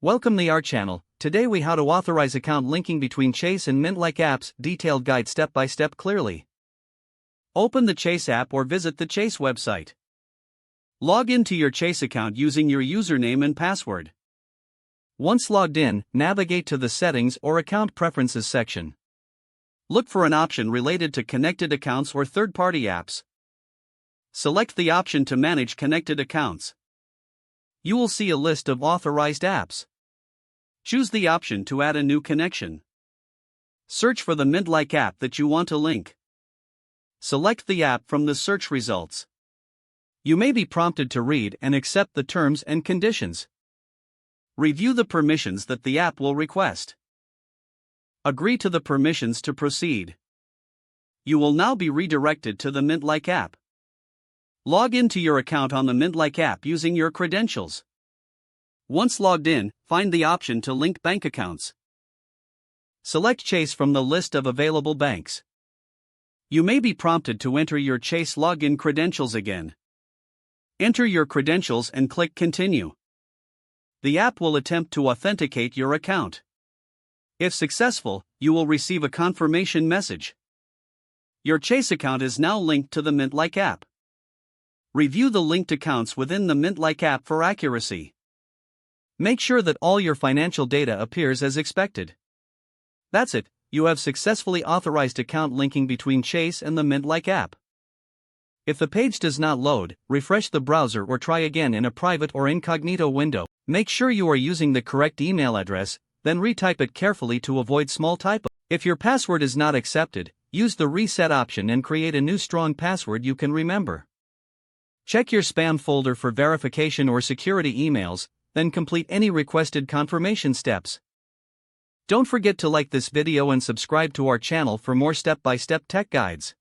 Welcome to our channel. Today we how to authorize account linking between Chase and Mint-like apps, detailed guide step by step clearly. Open the Chase app or visit the Chase website. Log into your Chase account using your username and password. Once logged in, navigate to the Settings or Account Preferences section. Look for an option related to connected accounts or third-party apps. Select the option to manage connected accounts. You will see a list of authorized apps. Choose the option to add a new connection. Search for the Mint-like app that you want to link. Select the app from the search results. You may be prompted to read and accept the terms and conditions. Review the permissions that the app will request. Agree to the permissions to proceed. You will now be redirected to the Mint-like app. Log into your account on the Mint-like app using your credentials. Once logged in, find the option to link bank accounts. Select Chase from the list of available banks. You may be prompted to enter your Chase login credentials again. Enter your credentials and click Continue. The app will attempt to authenticate your account. If successful, you will receive a confirmation message. Your Chase account is now linked to the Mint-like app. Review the linked accounts within the Mint-like app for accuracy. Make sure that all your financial data appears as expected. That's it, you have successfully authorized account linking between Chase and the Mint-like app. If the page does not load, refresh the browser or try again in a private or incognito window. Make sure you are using the correct email address, then retype it carefully to avoid small typos. If your password is not accepted, use the reset option and create a new strong password you can remember. Check your spam folder for verification or security emails, then complete any requested confirmation steps. Don't forget to like this video and subscribe to our channel for more step-by-step tech guides.